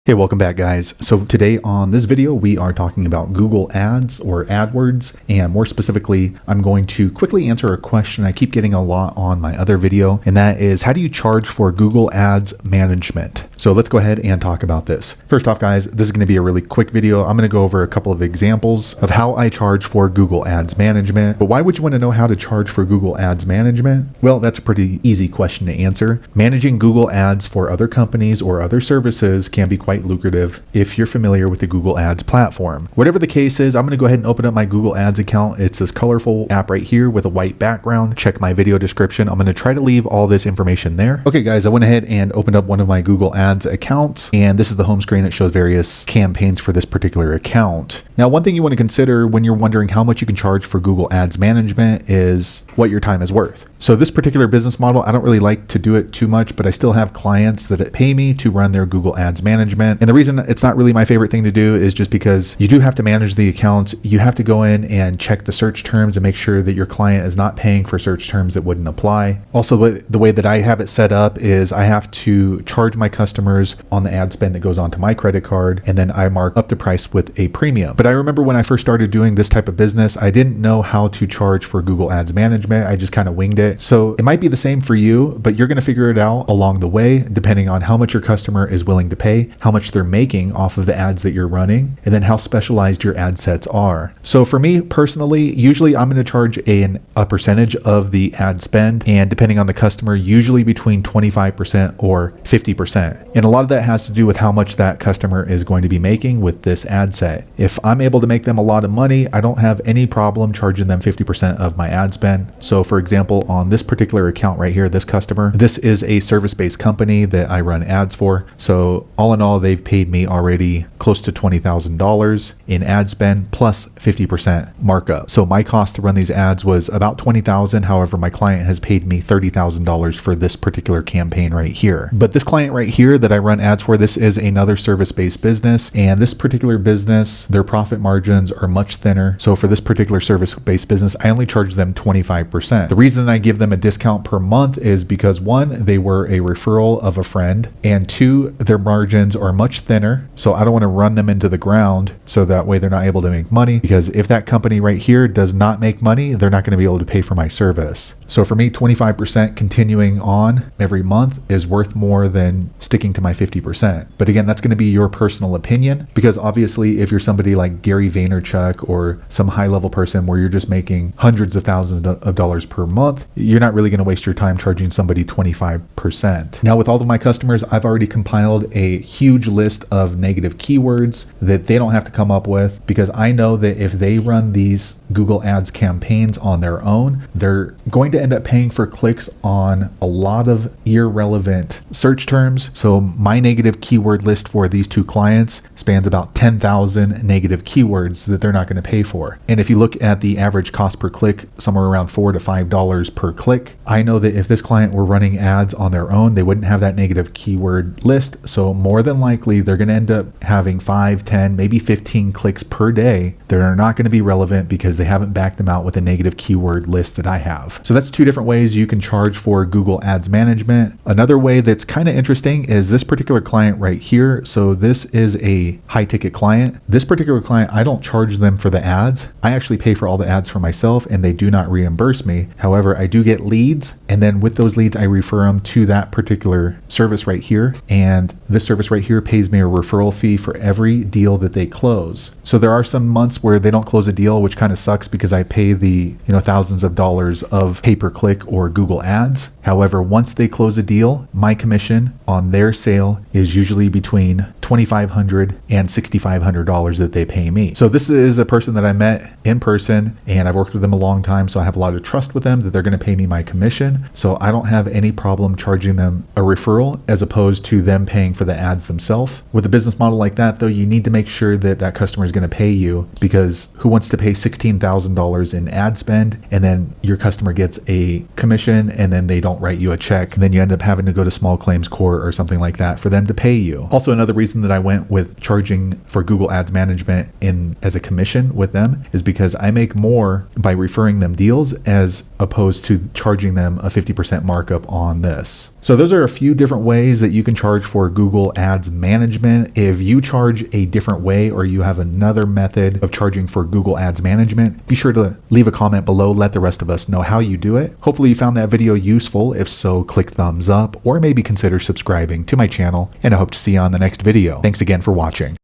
Hey, welcome back guys. So today on this video, we are talking about Google Ads or AdWords, and more specifically, I'm going to quickly answer a question I keep getting a lot on my other video, and that is, how do you charge for Google Ads management? So let's go ahead and talk about this. First off guys, this is going to be a really quick video. I'm going to go over a couple of examples of how I charge for Google Ads management. But why would you want to know how to charge for Google Ads management? Well, that's a pretty easy question to answer. Managing Google Ads for other companies or other services can be quite lucrative if you're familiar with the Google Ads platform. Whatever the case is, I'm going to go ahead and open up my Google Ads account. It's this colorful app right here with a white background. Check my video description. I'm going to try to leave all this information there. Okay guys, I went ahead and opened up one of my Google Ads accounts, and this is the home screen that shows various campaigns for this particular account. Now, one thing you want to consider when you're wondering how much you can charge for Google Ads management is what your time is worth. So this particular business model, I don't really like to do it too much, but I still have clients that pay me to run their Google Ads management. And the reason it's not really my favorite thing to do is just because you do have to manage the accounts. You have to go in and check the search terms and make sure that your client is not paying for search terms that wouldn't apply. Also, the way that I have it set up is I have to charge my customers on the ad spend that goes onto my credit card, and then I mark up the price with a premium. But I remember when I first started doing this type of business, I didn't know how to charge for Google Ads management. I just kind of winged it. So it might be the same for you, but you're going to figure it out along the way, depending on how much your customer is willing to pay, how much they're making off of the ads that you're running, and then how specialized your ad sets are. So for me personally, usually I'm going to charge a percentage of the ad spend, and depending on the customer, usually between 25% or 50%. And a lot of that has to do with how much that customer is going to be making with this ad set. If I'm able to make them a lot of money, I don't have any problem charging them 50% of my ad spend. So for example, on this particular account right here, this customer, this is a service-based company that I run ads for. So all in all, they've paid me already close to $20,000 in ad spend plus 50% markup. So my cost to run these ads was about $20,000. However, my client has paid me $30,000 for this particular campaign right here. But this client right here that I run ads for, this is another service-based business, and this particular business, their profit margins are much thinner. So for this particular service-based business, I only charge them 25%. The reason I give them a discount per month is because one, they were a referral of a friend, and two, their margins are much thinner. So I don't want to run them into the ground so that way they're not able to make money, because if that company right here does not make money, they're not going to be able to pay for my service. So for me, 25% continuing on every month is worth more than sticking to my 50%. But again, that's going to be your personal opinion, because obviously if you're somebody like Gary Vaynerchuk or some high-level person where you're just making hundreds of thousands of dollars per month, you're not really going to waste your time charging somebody 25%. Now, with all of my customers, I've already compiled a huge list of negative keywords that they don't have to come up with, because I know that if they run these Google Ads campaigns on their own, they're going to end up paying for clicks on a lot of irrelevant search terms. So my negative keyword list for these two clients spans about 10,000 negative keywords that they're not going to pay for. And if you look at the average cost per click, somewhere around $4 to $5 per click, I know that if this client were running ads on their own, they wouldn't have that negative keyword list. So more than likely, they're going to end up having 5, 10, maybe 15 clicks per day that are not going to be relevant because they haven't backed them out with a negative keyword list that I have. So that's two different ways you can charge for Google Ads management. Another way that's kind of interesting is this particular client right here. So this is a high ticket client. This particular client, I don't charge them for the ads. I actually pay for all the ads for myself, and they do not reimburse me. However, I do get leads, and then with those leads, I refer them to that particular service right here. And this service right here pays me a referral fee for every deal that they close. So there are some months where they don't close a deal, which kind of sucks because I pay the thousands of dollars of pay-per-click or Google Ads. However, once they close a deal, my commission on their sale is usually between $2,500 and $6,500 that they pay me. So this is a person that I met in person, and I've worked with them a long time, so I have a lot of trust with them that they're going to pay me my commission. So I don't have any problem charging them a referral as opposed to them paying for the ads themselves. With a business model like that, though, you need to make sure that that customer is going to pay you, because who wants to pay $16,000 in ad spend and then your customer gets a commission and then they don't write you a check, and then you end up having to go to small claims court or something like that for them to pay you. Also, another reason reason that I went with charging for Google Ads Management as a commission with them is because I make more by referring them deals as opposed to charging them a 50% markup on this. So those are a few different ways that you can charge for Google Ads Management. If you charge a different way or you have another method of charging for Google Ads Management, be sure to leave a comment below. Let the rest of us know how you do it. Hopefully you found that video useful. If so, click thumbs up or maybe consider subscribing to my channel, and I hope to see you on the next video. Thanks again for watching.